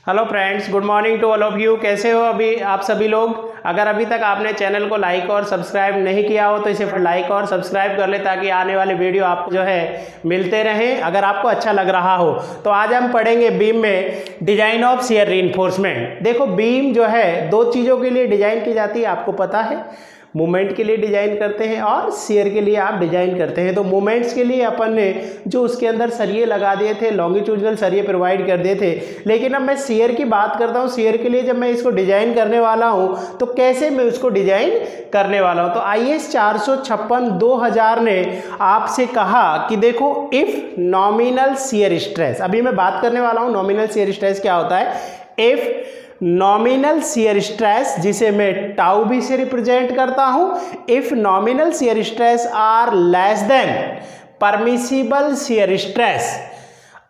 Hello friends, good morning to all of you. कैसे हो अभी आप सभी लोग? अगर अभी तक आपने चैनल को लाइक और सब्सक्राइब नहीं किया हो तो इसे लाइक और सब्सक्राइब कर ले ताकि आने वाले वीडियो आपको जो है मिलते रहें। अगर आपको अच्छा लग रहा हो तो आज हम पढ़ेंगे बीम में डिजाइन ऑफ शियर रीइंफोर्समेंट। देखो, बीम जो है दो चीज़ों के लिए डिजाइन की जाती है, आपको पता है। मूवमेंट के लिए डिजाइन करते हैं और शियर के लिए आप डिजाइन करते हैं। तो मूवमेंट्स के लिए अपन ने जो उसके अंदर सरिये लगा दिए थे, लॉन्गिट्यूडनल सरिये प्रोवाइड कर दिए थे। लेकिन अब मैं शियर की बात करता हूँ। शियर के लिए जब मैं इसको डिजाइन करने वाला हूँ तो कैसे मैं उसको डिजाइन करने वाला हूँ। तो IS 456/2000 ने आपसे कहा कि देखो, इफ नॉमिनल शियर स्ट्रेस, अभी मैं बात करने वाला हूँ नॉमिनल शियर स्ट्रेस क्या होता है। इफ नॉमिनल शियर स्ट्रेस, जिसे मैं टाउ बी से रिप्रेजेंट करता हूं, if nominal shear stress are less than permissible shear stress.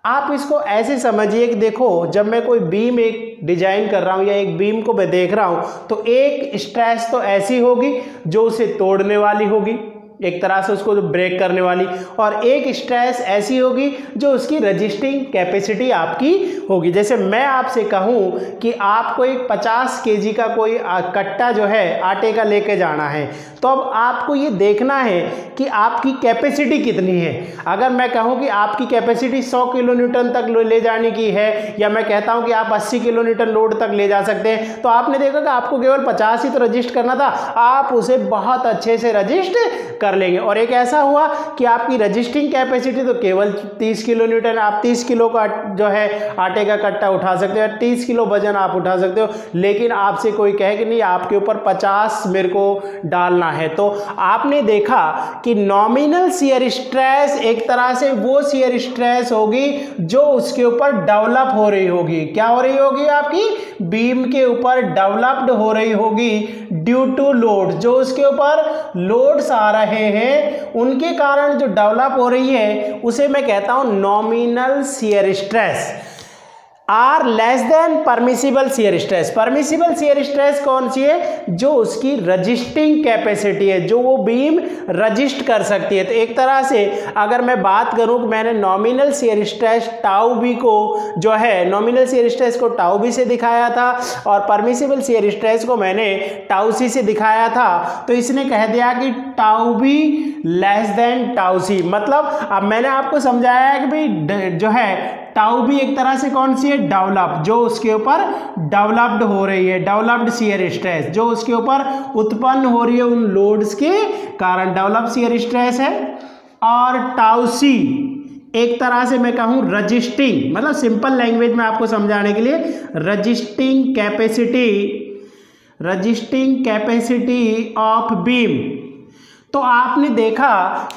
आप इसको ऐसे समझिए कि देखो, जब मैं कोई बीम एक डिजाइन कर रहा हूं या एक बीम को मैं देख रहा हूं तो एक स्ट्रेस तो ऐसी होगी जो उसे तोड़ने वाली होगी, एक तरह से उसको ब्रेक करने वाली, और एक स्ट्रेस ऐसी होगी जो उसकी रजिस्टिंग कैपेसिटी आपकी होगी। जैसे मैं आपसे कहूं कि आपको एक 50 kg का कोई कट्टा जो है आटे का लेके जाना है, तो अब आपको ये देखना है कि आपकी कैपेसिटी कितनी है। अगर मैं कहूं कि आपकी कैपेसिटी 100 किलोन्यूटन तक ले जाने की है, या मैं कहता हूं कि आप 80 किलोन्यूटन लोड तक ले जा सकते हैं, तो आपने देखा कि आपको केवल 50 ही तो रजिस्ट करना था, आप उसे बहुत अच्छे से रजिस्ट कर लेंगे। और एक ऐसा हुआ कि आपकी रजिस्टिंग कैपेसिटी तो केवल 30 किलोन्यूटन, आप 30 किलो का जो है आटे का कट्टा उठा सकते हो, 30 किलो वजन आप उठा सकते हो। लेकिन आपसे कोई कहे कि नहीं, आपके ऊपर 50 मेरे को डालना है, तो आपने देखा कि नॉमिनल शियर स्ट्रेस एक तरह से वो शियर स्ट्रेस होगी जो उसके ऊपर डेवलप हो रही होगी। क्या हो रही होगी? आपकी बीम के ऊपर डेवलप्ड हो रही होगी ड्यू टू लोड। जो उसके ऊपर लोड्स आ रहे हैं उनके कारण जो डेवलप हो रही है उसे मैं कहता हूं nominal shear stress are less than permissible shear stress. Permissible shear stress कौन सी है? जो उसकी रजिस्टिंग कैपेसिटी है, जो वो बीम रजिस्ट कर सकती है। तो एक तरह से अगर मैं बात करूं कि मैंने nominal shear stress tau B को जो है, नॉमिनल शियर स्ट्रेस को टाउ बी से दिखाया था और परमिसिबल शियर स्ट्रेस को मैंने टाउ सी से दिखाया था, तो इसने कह दिया कि tau B less than tau C. मतलब अब मैंने आपको समझाया है कि भाई जो है टाउ बी एक तरह से कौन सी है? डेवलप, जो उसके ऊपर डेवलप्ड हो रही है, डेवलप्ड शियर स्ट्रेस जो उसके ऊपर उत्पन्न हो रही है उन लोड्स के कारण, डेवलप शियर स्ट्रेस है। और टाउ सी एक तरह से मैं कहूं रजिस्टिंग, मतलब सिंपल लैंग्वेज में आपको समझाने के लिए, रजिस्टिंग कैपेसिटी ऑफ बीम। तो आपने देखा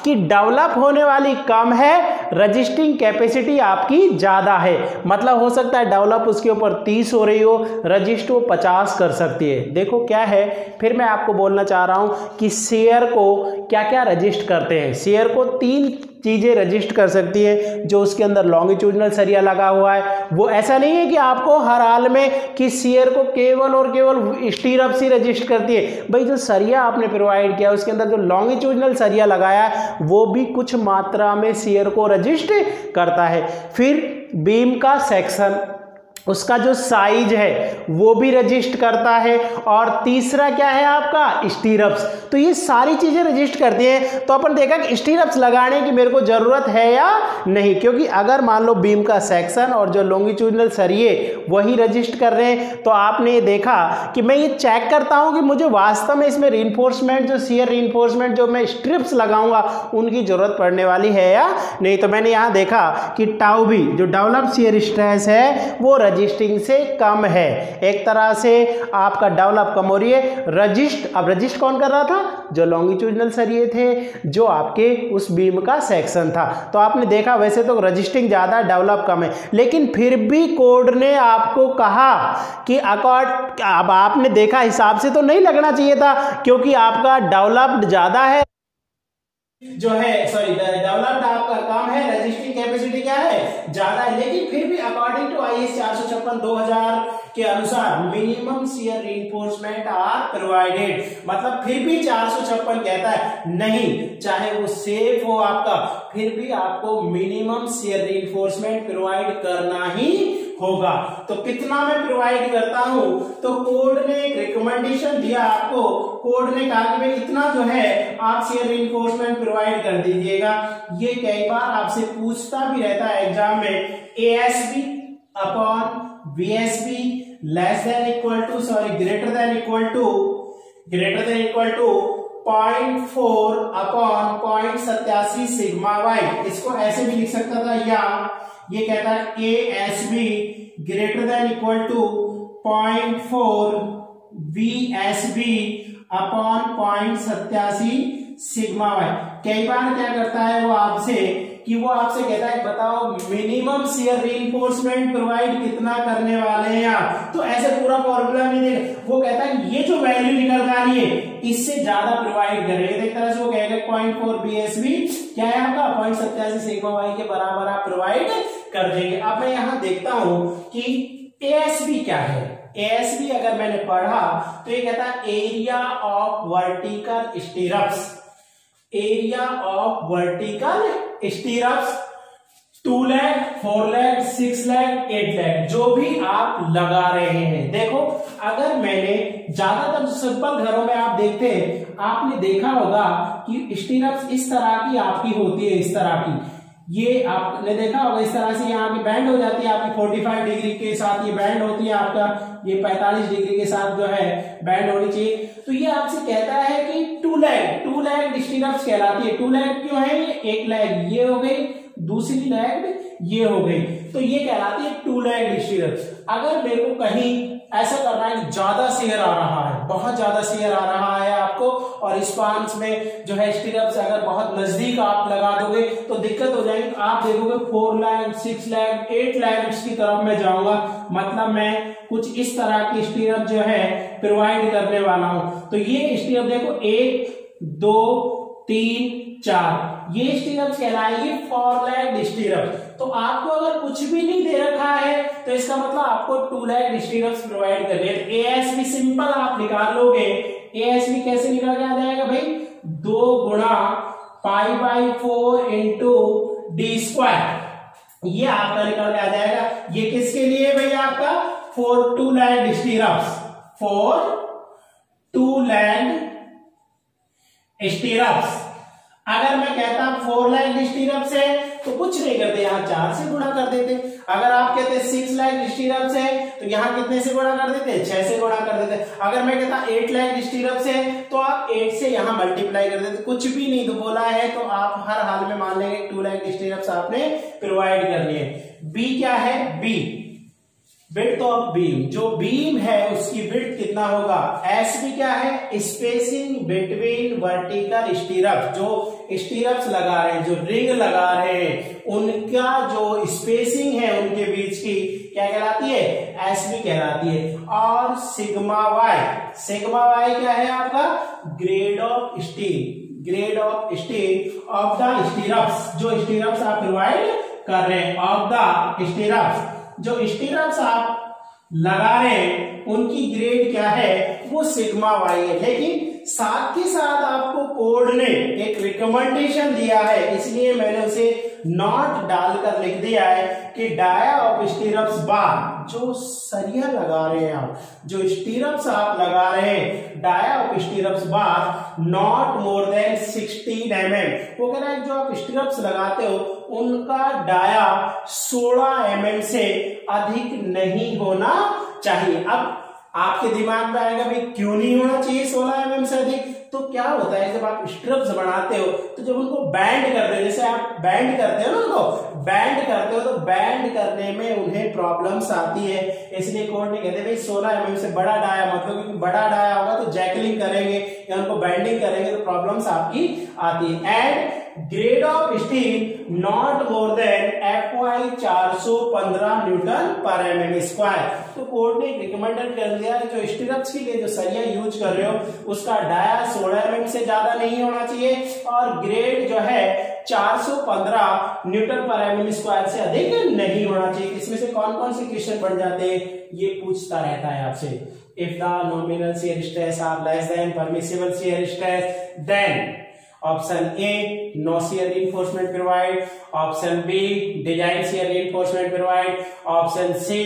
कि डेवलप होने वाली कम है, रजिस्टिंग कैपेसिटी आपकी ज़्यादा है। मतलब हो सकता है डेवलप उसके ऊपर 30 हो रही हो, रजिस्ट वो 50 कर सकती है। देखो क्या है, फिर मैं आपको बोलना चाह रहा हूँ कि शेयर को क्या क्या रजिस्ट करते हैं। शेयर को 3 चीज़ें रजिस्ट कर सकती है, जो उसके अंदर लॉन्गिट्यूडनल सरिया लगा हुआ है। वो ऐसा नहीं है कि आपको हर हाल में कि शेयर को केवल और केवल स्टीरअप्स ही रजिस्ट करती है। भाई, जो सरिया आपने प्रोवाइड किया उसके अंदर जो लॉन्गिट्यूडनल सरिया लगाया है वो भी कुछ मात्रा में शेयर को रजिस्ट करता है। फिर बीम का सेक्शन, उसका जो साइज है वो भी रजिस्ट करता है। और तीसरा क्या है आपका? स्टीरअप्स। तो ये सारी चीजें रजिस्ट करती हैं। तो अपन देखा कि स्टीरअप्स लगाने की मेरे को जरूरत है या नहीं, क्योंकि अगर मान लो बीम का सेक्शन और जो लॉन्गिट्यूडनल सरिये वही रजिस्ट कर रहे हैं, तो आपने ये देखा कि मैं ये चेक करता हूं कि मुझे वास्तव में इसमें रीइंफोर्समेंट, जो शियर रीइंफोर्समेंट जो मैं स्ट्रिप्स लगाऊंगा उनकी जरूरत पड़ने वाली है या नहीं। तो मैंने यहां देखा कि टाउ बी जो डेवलप शियर स्ट्रेस है वो रजिस्टिंग से कम है। एक तरह से आपका डेवलप कम हो रही है। रजिस्ट, अब रजिस्ट कौन कर रहा था? जो लॉन्गिट्यूडनल सरिये थे, जो आपके उस बीम का सेक्शन था। तो आपने देखा वैसे तो रजिस्टिंग ज़्यादा, डेवलप कम है, लेकिन फिर भी कोड ने आपको कहा कि अब आपने देखा हिसाब से तो नहीं लगना चाहिए था, क्योंकि आपका डेवलप्ड ज़्यादा है, जो है सॉरी डेवलप्ड आपका कम है, रजिस्टिंग कैपेसिटी क्या है? ज्यादा है। लेकिन फिर भी अकॉर्डिंग टू IS 456/2000 के अनुसार minimum shear reinforcement are provided. मतलब फिर भी 456 कहता है नहीं, चाहे वो सेफ हो आपका, फिर भी आपको मिनिमम शियर रीइंफोर्समेंट प्रोवाइड करना ही होगा। तो कितना मैं प्रोवाइड करता हूं, तो कोड ने एक रिकमेंडेशन दिया आपको, कोड ने कहा कि भाई इतना जो है आप शियर रीइंफोर्समेंट प्रोवाइड कर दीजिएगा। ये कई बार आपसे पूछता भी रहता है एग्जाम में, ASB upon VSB less than equal to greater than equal to 0.4 upon 0.87 sigma Y. इसको ऐसे भी लिख सकता था, या ये कहता है ASB greater than equal to 0.4 VSB upon 0.87 sigma Y. कई बार क्या करता है वो आपसे कहता है बताओ मिनिमम शियर रीइंफोर्समेंट प्रोवाइड कितना करने वाले हैं आप, तो ऐसे पूरा फॉर्मूला नहीं देगा, वो कहता है ये जो वैल्यू निकल कर आ रही है इससे ज्यादा प्रोवाइड करेंगे। एक तरह से वो कहेगा 0.4 BSB क्या है आपका 0.87 सिग्मा वाई के बराबर आप प्रोवाइड कर देंगे। अब मैं यहां देखता हूं कि ASB क्या है। ASB अगर मैंने पढ़ा तो ये कहता है area of vertical स्टीरअप्स, area of vertical स्टीरअप्स 2 leg 4 leg 6 leg 8 leg जो भी आप लगा रहे हैं। देखो अगर मैंने ज्यादातर सिंपल घरों में आप देखते हैं, आपने देखा होगा कि स्टीरअप्स इस तरह की आपकी होती है, इस तरह की, ये आपने देखा होगा इस तरह से यहाँ की बैंड हो जाती है आपकी 45 डिग्री के साथ ये बैंड होती है, आपका ये 45 डिग्री के साथ जो है बैंड होनी चाहिए। तो ये आपसे कहता है कि 2 लेग स्टीरअप्स कहलाती है। 2 लेग क्यों है, ये एक लेग ये हो गई, दूसरी लेग ये हो गई, तो ये कहलाती है 2 लेग स्टीरअप्स। अगर मेरे को कहीं ऐसा करना है कि ज्यादा शेयर आ रहा है, बहुत ज्यादा शेयर आ रहा है आपको, और स्पान्स में जो है स्टीरअप्स अगर बहुत नजदीक आप लगा दोगे तो दिक्कत हो जाएगी। आप देखोगे 4 लेग 6 लेग 8 लेग्स की तरफ मैं जाऊंगा, मतलब मैं कुछ इस तरह की स्टीरअप जो है प्रोवाइड करने वाला हूं। तो ये स्टीरअप देखो 1 2 3 4 ये स्टीरअप्स कहलाएगी 4 लेग स्टीरअप्स। तो आपको अगर कुछ भी नहीं दे रखा है तो इसका मतलब आपको 2 लेग स्टीरअप्स प्रोवाइड करने हैं। ASB सिंपल आप निकाल लोगे, ASB कैसे निकल के आ जाएगा भाई, 2 गुणा π/4 इंटू d², ये आपका निकल के आ जाएगा। ये किसके लिए भाई आपका 2 लेग स्टीरअप्स, 2 लेग स्टीरअप्स। अगर मैं कहता 4 लेग स्टीरअप्स है तो कुछ नहीं करते, यहाँ 4 से गुणा कर देते। अगर आप कहते 6 लेग स्टीरअप्स है तो यहाँ कितने से गुणा कर देते, 6 से गुणा कर देते। अगर मैं कहता 8 लेग स्टीरअप्स है तो आप 8 से यहाँ मल्टीप्लाई कर देते। कुछ भी नहीं तो बोला है तो आप हर हाल में मान लेंगे 2 लेग स्टीरअप्स आपने प्रोवाइड करनी है। बी क्या है, बी विड्थ ऑफ बीम, जो बीम है उसकी विड्थ कितना होगा। एसबी क्या है, स्पेसिंग बिटवीन वर्टिकल स्टीरअप्स, जो स्टीरअप्स लगा रहे हैं, जो रिंग लगा रहे हैं, उनका जो स्पेसिंग है उनके बीच की क्या कहलाती है, एसबी कहलाती है। और सिग्मा वाई क्या है आपका, grade of steel, grade of steel of the स्टीरअप्स, जो स्टीरअप्स आप प्रोवाइड कर रहे हैं, ऑफ द स्टीरअप्स, जो स्टीरअप्स आप लगा रहे हैं उनकी ग्रेड क्या है, वो सिग्मा वाई है। लेकिन साथ के साथ आपको कोड ने एक रिकमेंडेशन दिया है, इसलिए मैंने उसे नॉट डालकर लिख दिया है कि डाया ऑफ स्टीरअप्स बार, जो सरिया लगा रहे हैं आप, जो स्टीरअप्स आप लगा रहे हैं, dia of stirrups bar not more than 16 mm। वो कह रहा है जो आप स्टीरअप्स लगाते हो उनका डाया 16 mm से अधिक नहीं होना चाहिए। अब आपके दिमाग में आएगा भाई क्यों नहीं होना चाहिए 16 mm से अधिक, तो क्या होता है जब आप स्ट्रिप्स बनाते हो तो जब उनको बैंड करते हो, जैसे आप बैंड करते हो ना, उनको बैंड करते हो तो बैंड करने में उन्हें प्रॉब्लम्स आती है। इसलिए कोर्ट ने कहते भाई 16 mm से बड़ा डाया मतलब, क्योंकि बड़ा डाया होगा तो जैकलिंग करेंगे या उनको बैंडिंग करेंगे तो प्रॉब्लम्स आपकी आती है। And grade of still not more then FY 415 Newton पर mm स्क्वायर। तो कोर्ट ने रिकमेंडेड कर दिया है जो स्टीरअप्स के लिए जो सरिया यूज कर रहे हो उसका डाया 16 mm से ज्यादा नहीं होना चाहिए और ग्रेड जो है 415 न्यूटन पर mm स्क्वायर से अधिक नहीं होना चाहिए। इसमें से कौन कौन से क्वेश्चन बन जाते हैं ये पूछता रहता है आपसे। If the nominal shear stress are less than permissible shear stress then, option A no shear reinforcement provide, option B design shear reinforcement provide, option C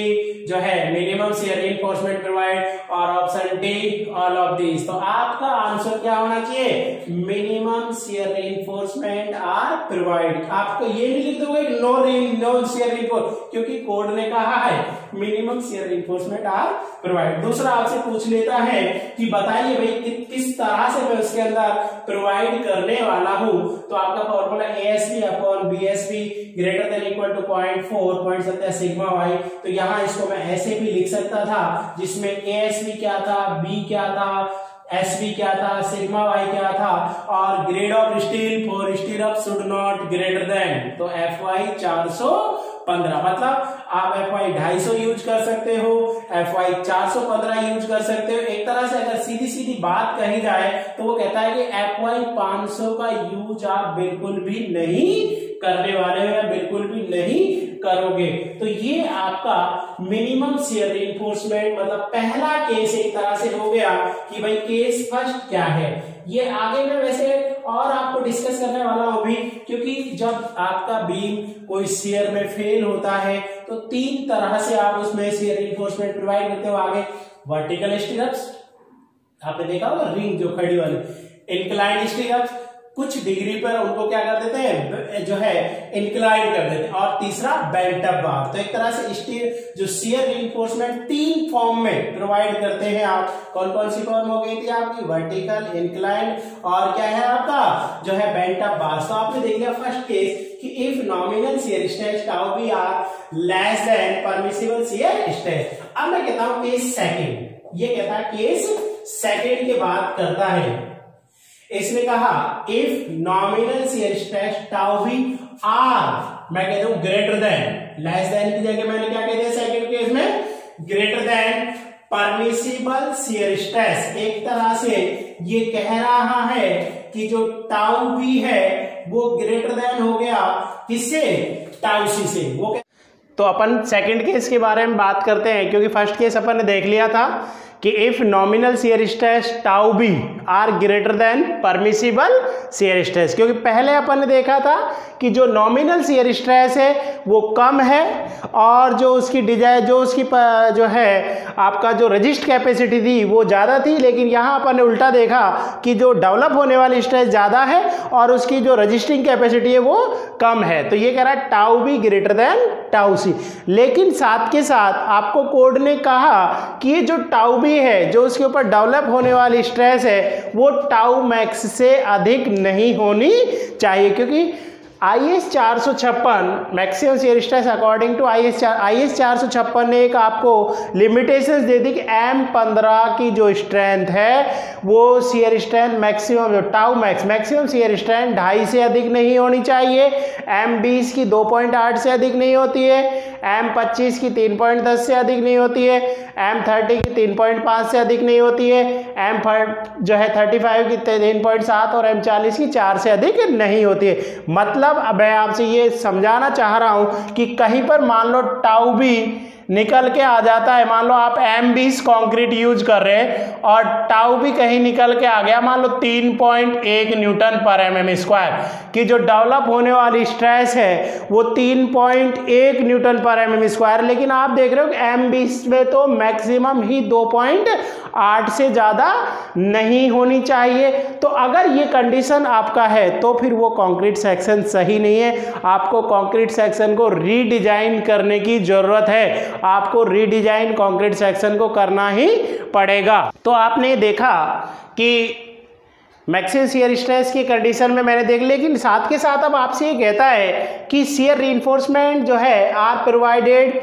जो है मिनिमम शियर रीइंफोर्समेंट प्रोवाइड, और option D all of this. तो आपका answer क्या होना चाहिए? Minimum shear reinforcement are provide. आपको ये नहीं लिख दोगे नो शियर रीइंफोर्स, क्योंकि कोड ने कहा है minimum shear reinforcement are provide. दूसरा आपसे पूछ लेता है कि बताइए भाई किस तरह से मैं उसके अंदर प्रोवाइड करने वाला हूं। तो आपका formula ASB upon BSB greater than equal to 0.4 sigma y. तो यहां इसको मैं ऐसे भी लिख सकता था, जिसमें ASB क्या था, B क्या था, SB क्या था, सिग्मा वाई क्या था, और grade of steel for स्टीरअप should not greater than, तो FY 415, मतलब आप FY 250 यूज कर सकते हो, FY 415 यूज कर सकते हो। एक तरह से अगर सीधी सीधी बात कही जाए तो वो कहता है कि FY 500 का यूज आप बिल्कुल भी नहीं करने वाले हो या बिल्कुल भी नहीं करोगे। तो ये आपका मिनिमम शियर रीइंफोर्समेंट मतलब पहला केस एक तरह से हो गया कि भाई केस फर्स्ट क्या है। ये आगे में वैसे और आपको डिस्कस करने वाला हूं भी, क्योंकि जब आपका बीम कोई शियर में फेल होता है तो 3 तरह से आप उसमें शियर रीइंफोर्समेंट प्रोवाइड करते हो। आगे वर्टिकल स्टीरअप्स, आपने देखा होगा रिंग जो खड़ी वाली, इंक्लाइंड स्टीरअप्स, कुछ डिग्री पर उनको क्या कर देते हैं जो है इंक्लाइन कर देते हैं, और तीसरा बेंट अप बार। तो एक तरह से स्टील जो शियर रीइंफोर्समेंट 3 फॉर्म में प्रोवाइड करते हैं आप। कौन कौन सी फॉर्म हो गई थी आपकी? वर्टिकल, इंक्लाइन, और क्या है आपका जो है बेंट अप बार। तो आपने देख लिया फर्स्ट केस कि if nominal shear stress tau b are less than permissible shear stress. अब मैं कहता हूं केस सेकंड, ये कहता है केस सेकंड की बात करता है। इसने कहा if nominal shear stress tau b are, मैं कहता हूं ग्रेटर देन, लेस देन की जगह मैंने क्या कह दिया सेकंड केस में, greater than permissible shear stress. एक तरह से ये कह रहा है कि जो टाउ बी है वो ग्रेटर देन हो गया किससे? टाउ सी से। वो तो अपन सेकंड केस के बारे में बात करते हैं, क्योंकि फर्स्ट केस अपन ने देख लिया था कि if nominal shear stress tau b are greater than permissible shear stress. क्योंकि पहले अपन ने देखा था कि जो नॉमिनल शियर स्ट्रेस है वो कम है, और जो उसकी डिजाइन जो उसकी जो है आपका जो रजिस्ट कैपेसिटी थी वो ज़्यादा थी। लेकिन यहाँ अपन ने उल्टा देखा कि जो डेवलप होने वाली स्ट्रेस ज़्यादा है और उसकी जो रजिस्टिंग कैपेसिटी है वो कम है। तो ये कह रहा है tau B greater than tau C. लेकिन साथ के साथ आपको कोड ने कहा कि ये जो टाउ बी है, जो उसके ऊपर डेवलप होने वाली स्ट्रेस है, वो टाउ मैक्स से अधिक नहीं होनी चाहिए। क्योंकि IS 456 maximum shear stress according to IS 456 ने एक आपको लिमिटेशंस दे दी कि M15 की जो स्ट्रेंथ है वो शियर स्ट्रेंथ मैक्सिमम जो टाउ मैक्सिमम शियर स्ट्रेंथ 2.5 से अधिक नहीं होनी चाहिए, M20 की 2.8 से अधिक नहीं होती है, M25 की 3.10 से अधिक नहीं होती है, M30 की 3.5 से अधिक नहीं होती है, M35 की 3.7 और M40 की 4 से अधिक नहीं होती है। मतलब अब मैं आपसे ये समझाना चाह रहा हूं कि कहीं पर मान लो टाउ बी निकल के आ जाता है, मान लो आप M20 कंक्रीट यूज कर रहे हैं और टाउ भी कहीं निकल के आ गया, मान लो 3.1 न्यूटन पर mm स्क्वायर की जो डेवलप होने वाली स्ट्रेस है वो 3.1 न्यूटन पर mm स्क्वायर। लेकिन आप देख रहे हो कि M20 में तो मैक्सिमम ही 2.8 से ज़्यादा नहीं होनी चाहिए। तो अगर ये कंडीशन आपका है तो फिर वो कंक्रीट सेक्शन सही नहीं है, आपको कंक्रीट सेक्शन को रीडिजाइन करने की ज़रूरत है, आपको रीडिजाइन कंक्रीट सेक्शन को करना ही पड़ेगा। तो आपने देखा कि मैक्सिमम शियर स्ट्रेस की कंडीशन में मैंने देख, लेकिन साथ के साथ अब आपसे ये कहता है कि शियर रीइंफोर्समेंट जो है are provided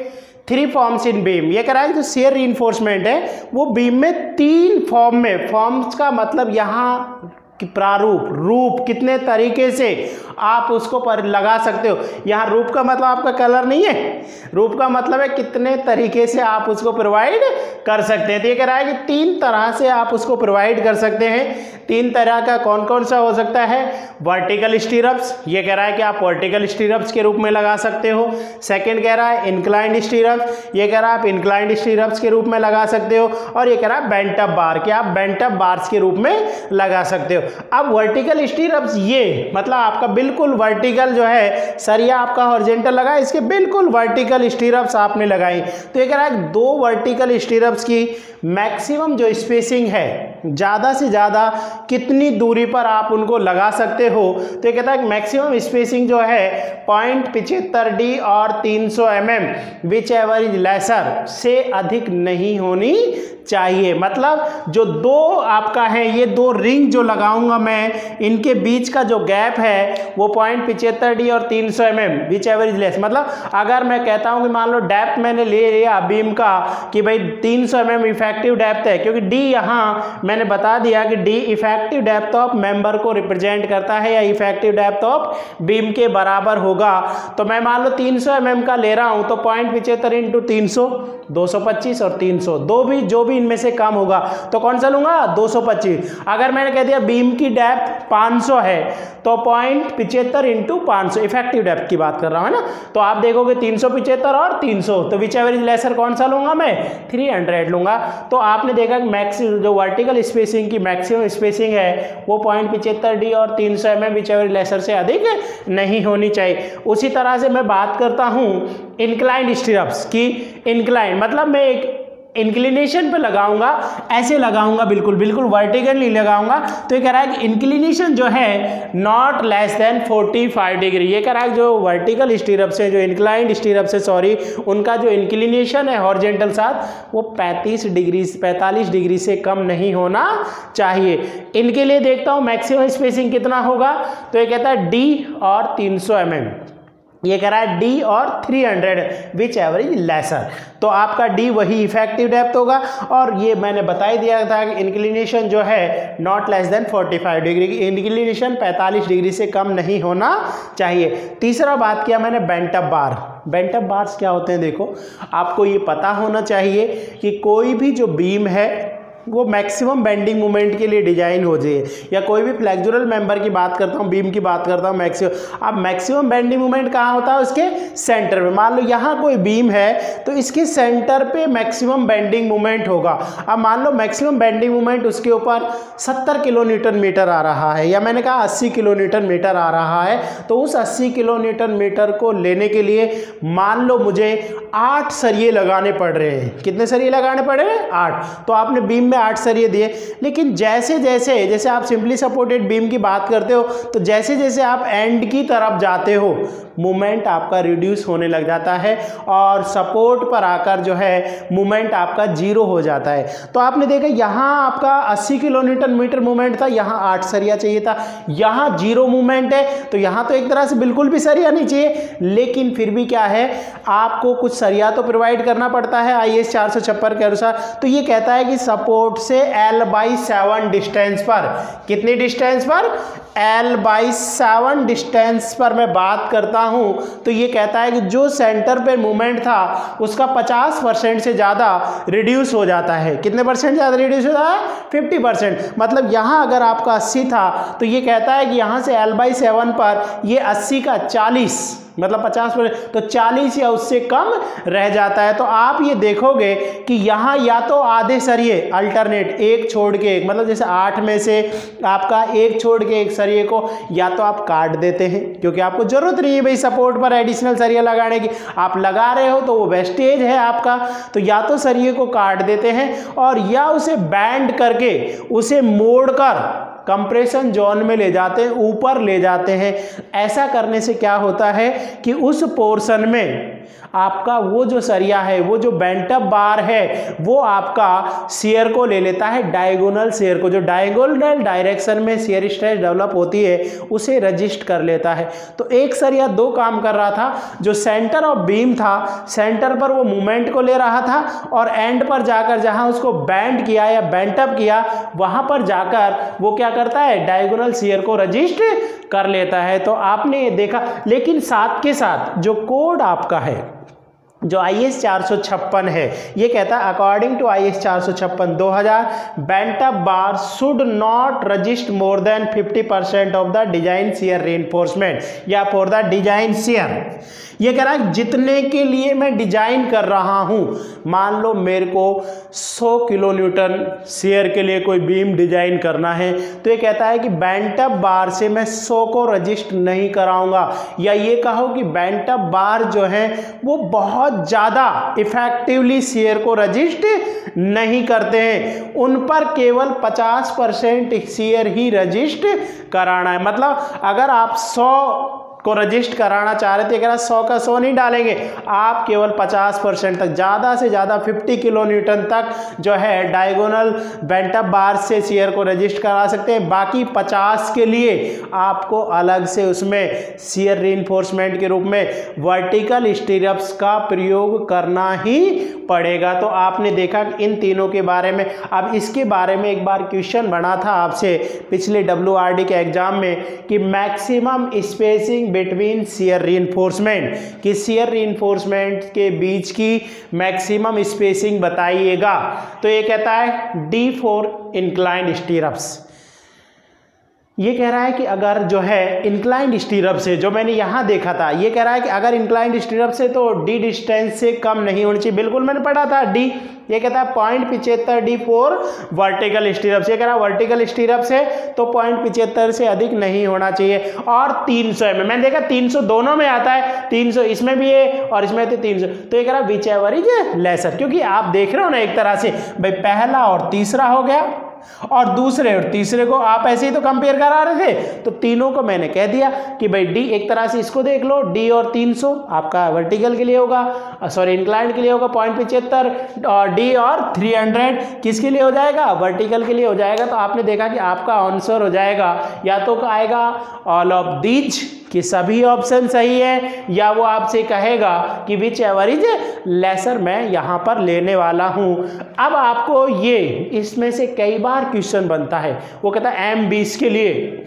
3 forms in beam. ये कह रहा है जो शियर रीइंफोर्समेंट है वो बीम में 3 फॉर्म में, फॉर्म्स का मतलब यहाँ कि प्रारूप रूप कितने तरीके से आप उसको पर लगा सकते हो। यहाँ रूप का मतलब आपका कलर नहीं है, रूप का मतलब है कितने तरीके से आप उसको प्रोवाइड कर सकते हैं। तो ये कह रहा है कि 3 तरह से आप उसको प्रोवाइड कर सकते हैं। तीन तरह का कौन कौन सा हो सकता है? वर्टिकल स्टीरअप्स, ये कह रहा है कि आप वर्टिकल स्टीरअप्स के रूप में लगा सकते हो। सेकंड कह रहा है इंक्लाइंड स्टीरअप्स, ये कह रहा है आप इंक्लाइंड स्टीरअप्स के रूप में लगा सकते हो। और ये कह रहा है बेंट अप बार, कि आप बेंट अप बार्स के रूप में लगा सकते हो। अब वर्टिकल स्टीरअप्स, ये मतलब आपका बिल्कुल वर्टिकल जो है सरिया आपका हॉरिजॉन्टल लगा, इसके बिल्कुल वर्टिकल स्टीरअप्स आपने लगाई। तो ये कह रहा है दो वर्टिकल स्टीरअप्स की मैक्सिमम जो स्पेसिंग है, ज़्यादा से ज़्यादा कितनी दूरी पर आप उनको लगा सकते हो? तो ये कहता है मैक्सिमम स्पेसिंग जो है 0.75 डी और 300 mm which ever is lesser से अधिक नहीं होनी चाहिए। मतलब जो दो आपका है, ये दो रिंग जो लगाऊंगा मैं, इनके बीच का जो गैप है वो 0.75 डी और 300 mm which ever is less. मतलब अगर मैं कहता हूं कि मान लो डेप्थ मैंने ले लिया बीम का कि भाई 300 mm इफेक्टिव डेप्थ है, क्योंकि डी यहाँ मैंने बता दिया कि D effective depth of member को रिप्रेजेंट करता है या इफेक्टिव डेप्थ ऑफ बीम के बराबर होगा। तो मैं मान लो 300 mm का ले रहा हूं, तो 0.75 इंटू 300 225 और 300 जो भी इनमें से कम होगा तो कौन सा लूंगा? 225। अगर मैंने कह दिया बीम की डेप्थ 500 है तो 0.75 इंटू 500 इफेक्टिव डेप्थ की बात कर रहा हूं ना, तो आप देखोगे 375 और 300, तो विच एवर इज लेसर कौन सा लूंगा मैं? 300 लूंगा। तो आपने देखा कि मैक्सिमम जो वर्टिकल स्पेसिंग की मैक्सिमम स्पेसिंग है वो 0.75 डी और 300 mm विच एवर लेसर से अधिक नहीं होनी चाहिए। उसी तरह से मैं बात करता हूं इंक्लाइंड स्टीरअप्स की। इंक्लाइंड मतलब मैं एक इंक्लिनेशन पे लगाऊंगा, ऐसे लगाऊंगा, बिल्कुल वर्टिकल नहीं लगाऊंगा। तो ये कह रहा है कि इंक्लिनेशन जो है नॉट लेस देन 45 डिग्री। ये कह रहा है जो वर्टिकल स्टीरअप्स है, जो इंक्लाइंड स्टीरअप्स है सॉरी, उनका जो इंक्लिनेशन है हॉरिजॉन्टल साथ वो 45 डिग्री से कम नहीं होना चाहिए। इनके लिए देखता हूं मैक्सिमम स्पेसिंग कितना होगा, तो ये कहता है डी और 300 mm, ये कह रहा है डी और 300 विच एवर इज लेसर। तो आपका डी वही इफेक्टिव डेप्थ होगा। और ये मैंने बता ही दिया था कि इंक्लिनेशन जो है not less than 45 degree, inclination 45 degree से कम नहीं होना चाहिए। तीसरा बात किया मैंने बेंट अप बार। बेंट अप बार्स क्या होते हैं? देखो आपको ये पता होना चाहिए कि कोई भी जो बीम है वो मैक्सिमम बेंडिंग मोमेंट के लिए डिजाइन हो जाए, या कोई भी फ्लेक्सुरल मेंबर की बात करता हूँ, बीम की बात करता हूँ मैक्सिमम। अब मैक्सिमम बेंडिंग मोमेंट कहाँ होता है? उसके सेंटर में। मान लो यहाँ कोई बीम है तो इसके सेंटर पे मैक्सिमम बेंडिंग मोमेंट होगा। अब मान लो मैक्सिमम बेंडिंग मोमेंट उसके ऊपर 70 किलोन्यूटन मीटर आ रहा है, या मैंने कहा 80 किलोन्यूटन मीटर आ रहा है, तो उस 80 किलोन्यूटन मीटर को लेने के लिए मान लो मुझे 8 सरिये लगाने पड़ रहे हैं। कितने सरिये लगाने पड़ रहे हैं? 8। तो आपने बीम में 8 सरिये दिए, लेकिन जैसे आप सिंपली सपोर्टेड बीम की बात करते हो, तो जैसे आप एंड की तरफ जाते हो मोमेंट आपका रिड्यूस होने लग जाता है और सपोर्ट पर आकर जो है मोमेंट आपका 0 हो जाता है। तो आपने देखा यहाँ आपका 80 किलोन्यूटन मीटर मोमेंट था, यहाँ 8 सरिया चाहिए था, यहाँ 0 मोमेंट है, तो यहाँ तो एक तरह से बिल्कुल भी सरिया नहीं चाहिए। लेकिन फिर भी क्या है, आपको कुछ सरिया तो प्रोवाइड करना पड़ता है IS 456 के अनुसार। तो ये कहता है कि सपोर्ट से L/7 डिस्टेंस पर, कितनी डिस्टेंस पर? L/7 डिस्टेंस पर मैं बात करता हूं, तो ये कहता है कि जो सेंटर पे मूवमेंट था उसका 50% से ज़्यादा रिड्यूस हो जाता है। कितने परसेंट ज़्यादा रिड्यूस हो जाता है? 50%। मतलब यहाँ अगर आपका 80 था तो ये कहता है कि यहाँ से L/7 पर ये 80 का 40 मतलब 50%, तो 40 या उससे कम रह जाता है। तो आप ये देखोगे कि यहाँ या तो आधे सरिये अल्टरनेट, एक छोड़ के एक, मतलब जैसे 8 में से आपका एक छोड़ के एक सरिये को या तो आप काट देते हैं, क्योंकि आपको जरूरत नहीं है भाई सपोर्ट पर एडिशनल सरिया लगाने की, आप लगा रहे हो तो वो वेस्टेज है आपका, तो या तो सरिये को काट देते हैं और या उसे बैंड करके उसे मोड़कर कंप्रेशन जोन में ले जाते हैं, ऊपर ले जाते हैं। ऐसा करने से क्या होता है कि उस पोर्शन में आपका वो जो सरिया है, वो जो बेंट अप बार है, वो आपका शियर को ले लेता है, डायगोनल शियर को, जो डायगोनल डायरेक्शन में शियर स्ट्रेस डेवलप होती है उसे रजिस्ट कर लेता है। तो एक सरिया दो काम कर रहा था, जो सेंटर ऑफ बीम था, सेंटर पर वो मूवमेंट को ले रहा था और एंड पर जाकर जहां उसको बैंड किया या बेंट अप किया, वहां पर जाकर वो क्या करता है, डायगोनल शियर को रजिस्ट कर लेता है। तो आपने देखा, लेकिन साथ के साथ जो कोड आपका है, जो IS 456 है ये कहता है according to IS 456 2000 bent up bar should not resist more than 50% of the design shear reinforcement या फॉर द डिजाइन शियर। ये कह रहा है जितने के लिए मैं डिजाइन कर रहा हूं, मान लो मेरे को 100 किलो न्यूटन शियर के लिए कोई बीम डिजाइन करना है, तो ये कहता है कि बेंट अप बार से मैं 100 को रजिस्ट नहीं कराऊंगा, या ये कहो कि बेंट अप बार जो है वो बहुत ज़्यादा इफेक्टिवली शियर को रजिस्ट नहीं करते हैं, उन पर केवल 50% शियर ही रजिस्ट कराना है। मतलब अगर आप 100 को रजिस्ट कराना चाह रहे थे, अगर 100 का 100 नहीं डालेंगे, आप केवल 50% तक, ज़्यादा से ज़्यादा 50 किलो न्यूटन तक जो है डायगोनल बेंट अप बार से शियर को रजिस्ट करा सकते हैं। बाकी 50 के लिए आपको अलग से उसमें शियर रीइंफोर्समेंट के रूप में वर्टिकल स्टीरअप्स का प्रयोग करना ही पड़ेगा। तो आपने देखा इन तीनों के बारे में। अब इसके बारे में एक बार क्वेश्चन बना था आपसे पिछले WRD के एग्जाम में कि maximum spacing between shear reinforcement, कि शियर रीइंफोर्समेंट के बीच की मैक्सिमम स्पेसिंग बताइएगा। तो ये कहता है D फॉर इंक्लाइंड स्टीरअप्स। ये कह रहा है कि अगर जो है इंक्लाइंड स्टीरअप से, जो मैंने यहाँ देखा था, ये कह रहा है कि अगर इंक्लाइंड स्टीरअप से तो D डिस्टेंस से कम नहीं होनी चाहिए। बिल्कुल मैंने पढ़ा था D, ये कहता है 0.75 D फॉर वर्टिकल स्टीरअप से। ये कह रहा है वर्टिकल स्टीरअप से तो 0.75 से अधिक नहीं होना चाहिए। और 300 mm, मैंने देखा 300 दोनों में आता है, 300 इसमें भी है और इसमें तो 300। तो ये कह रहा है विच एवर इज लेसर, क्योंकि आप देख रहे हो ना एक तरह से भाई पहला और तीसरा हो गया और दूसरे और तीसरे को आप ऐसे ही तो कंपेयर करा रहे थे, तो तीनों को मैंने कह दिया कि भाई D एक तरह से इसको देख लो, D और 300 आपका वर्टिकल के लिए होगा, सॉरी इंक्लाइंड के लिए होगा 0.75, और D और 300 किसके लिए हो जाएगा, वर्टिकल के लिए हो जाएगा। तो आपने देखा कि आपका आंसर हो जाएगा या तो आएगा ऑल ऑफ दीज कि सभी ऑप्शन सही है, या वो आपसे कहेगा कि विच एवर इज लेसर मैं यहाँ पर लेने वाला हूँ। अब आपको ये इसमें से कई बार क्वेश्चन बनता है, वो कहता है M20 के लिए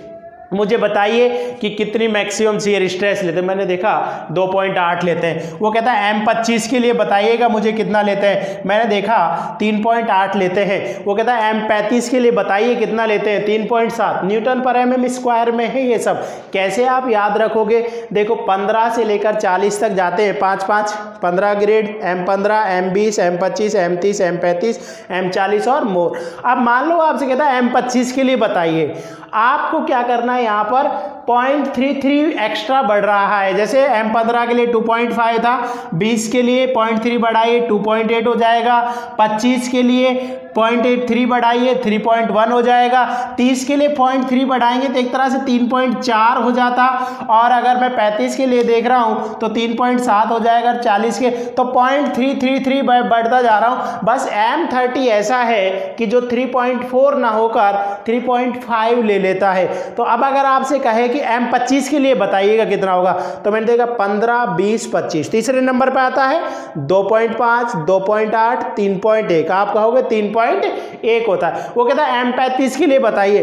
मुझे बताइए कि कितनी मैक्सिमम शियर स्ट्रेस लेते हैं। मैंने देखा 2.8 लेते हैं। वो कहता है M25 के लिए बताइएगा मुझे कितना लेते हैं। मैंने देखा 3.8 लेते हैं। वो कहता है M35 के लिए बताइए कितना लेते हैं, 3.7 न्यूटन पर mm स्क्वायर में है। ये सब कैसे आप याद रखोगे, देखो 15 से लेकर 40 तक जाते हैं, 5-5 15 grade, M15 M20 M25 M30 M35 M40 और मोर। अब मान लो आपसे कहता है M25 के लिए बताइए, आपको क्या करना है, यहाँ पर 0.33 एक्स्ट्रा बढ़ रहा है। जैसे M15 के लिए 2.5 था, 20 के लिए 0.3 बढ़ाइए 2.8 हो जाएगा, 25 के लिए 0.83 बढ़ाइए 3.1 हो जाएगा, 30 के लिए 0.3 बढ़ाएंगे तो एक तरह से 3.4 हो जाता, और अगर मैं 35 के लिए देख रहा हूँ तो 3.7 हो जाएगा, 40 के तो 0.333 बढ़ता जा रहा हूँ। बस M30 ऐसा है कि जो 3.4 ना होकर 3.5 ले लेता है। तो अब अगर आपसे कहे कि M25 के लिए बताइएगा कितना होगा, तो मैंने देखा 15 20 25, तीसरे नंबर पे आता है 2.5 2.8 3.1, आप कहोगे 3.1 होता है। वो कहता है M35 के लिए बताइए,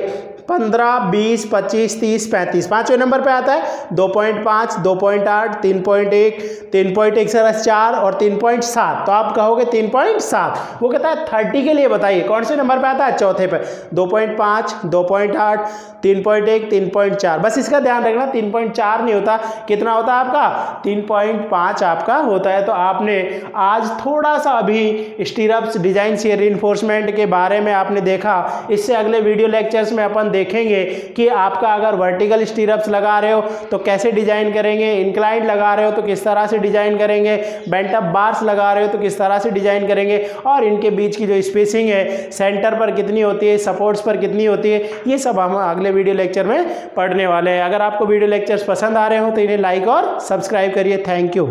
15 20 25 30 35, पांचवें नंबर पे आता है 2.5 2.8 3.1 3.1 से 4 और 3.7, तो आप कहोगे 3.7। वो कहता है 30 के लिए बताइए, कौन से नंबर पे आता है, चौथे पे, 2.5 2.8 3.1 3.4। बस इसका ध्यान रखना 3.4 नहीं होता, कितना होता है आपका, 3.5 आपका होता है। तो आपने आज थोड़ा सा अभी स्टीरअप्स डिजाइन शियर रीइंफोर्समेंट के बारे में आपने देखा। इससे अगले वीडियो लेक्चर्स में अपन देखेंगे कि आपका अगर वर्टिकल स्टीरअप्स लगा रहे हो तो कैसे डिजाइन करेंगे, इंक्लाइंड लगा रहे हो तो किस तरह से डिजाइन करेंगे, बेंट अप बार्स लगा रहे हो तो किस तरह से डिजाइन करेंगे, और इनके बीच की जो स्पेसिंग है सेंटर पर कितनी होती है, सपोर्ट्स पर कितनी होती है, ये सब हम अगले वीडियो लेक्चर में पढ़ने वाले हैं। अगर आपको वीडियो लेक्चर्स पसंद आ रहे हो तो इन्हें लाइक और सब्सक्राइब करिए। Thank you.